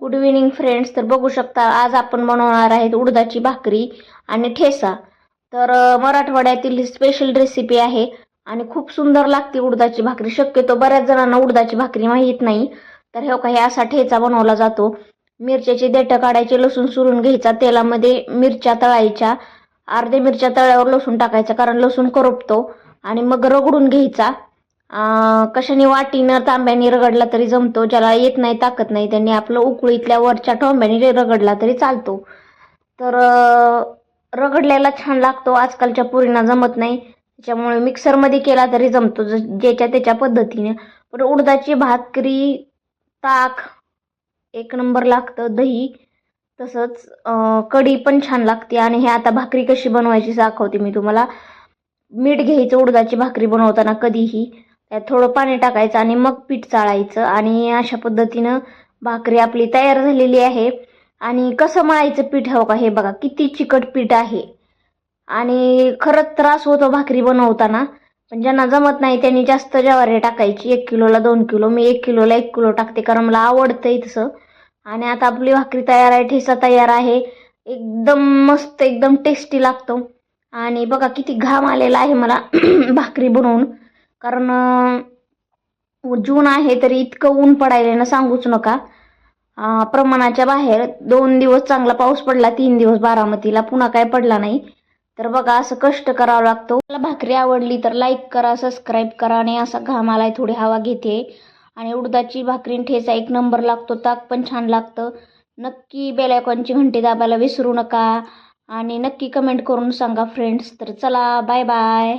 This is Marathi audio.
Good evening friends. तर बघू शकता आज आपण बनवणार आहेत उडदाची भाकरी आणि ठेसा. तर मराठवाड्यातील स्पेशल रेसिपी आहे आणि खूप सुंदर लागते उडदाची भाकरी. शक्यतो बऱ्याच जणांना उडदाची भाकरी माहीत नाही. तर हे असा ठेचा बनवला जातो. मिरच्याचे देठं काढायचे, लसूण सुरून घ्यायचा, तेलामध्ये मिरच्या तळायच्या, अर्ध्या मिरच्या तळल्यावर लसूण टाकायचा कारण लसूण करपतो, आणि मग रगडून घ्यायचा. कशाने, वाटीनं तांब्याने रगडला तरी जमतो. ज्याला येत नाही, ताकद नाही, त्यांनी आपलं उकळीतल्या वरच्या टोंब्याने रगडला तरी चालतो. तर रगडलेला छान लागतो. आजकालच्या पोरींना जमत नाही, त्याच्यामुळे मिक्सरमध्ये केला तरी जमतो, ज्याच्या त्याच्या पद्धतीने. पण उडदाची भाकरी, ताक एक नंबर लागतं, दही तसंच कढी पण छान लागते. आणि हे आता भाकरी कशी बनवायची दाखवते मी तुम्हाला. मीठ घ्यायचं उडदाची भाकरी बनवताना कधीही, त्यात थोडं पाणी टाकायचं आणि मग पीठ चाळायचं. आणि अशा पद्धतीनं भाकरी आपली तयार झालेली आहे. आणि कसं मळायचं पीठ हो का, हे बघा किती चिकट पीठ आहे. आणि खरंच त्रास होतो भाकरी बनवताना. पण ज्यांना जमत नाही त्यांनी जास्त ज्वारी टाकायची. 1 किलोला 2 किलो, मी 1 किलोला 1 किलो टाकते कारण मला आवडतंय तसं. आणि आता आपली भाकरी तयार आहे, ठेसा तयार आहे. एकदम मस्त, एकदम टेस्टी लागतो. आणि बघा किती घाम आलेला आहे मला भाकरी बनवून. कारण जून आहे तरी इतकं ऊन पडायला ना सांगूच नका. प्रमाणाच्या बाहेर. 2 दिवस चांगला पाऊस पडला, 3 दिवस बारामतीला, पुन्हा काय पडला नाही. तर बघा असं कष्ट करावं लागतं. मला भाकरी आवडली तर लाईक करा, सबस्क्राईब करा. आणि असा घाम आलाय, थोडी हवा घेते. आणि उडदाची भाकरी ठेचा एक नंबर लागतो. ताक पण छान लागतं. नक्की बेल आयकॉनची घंटी दाबायला विसरू नका. आणि नक्की कमेंट करून सांगा फ्रेंड्स. तर चला, बाय बाय.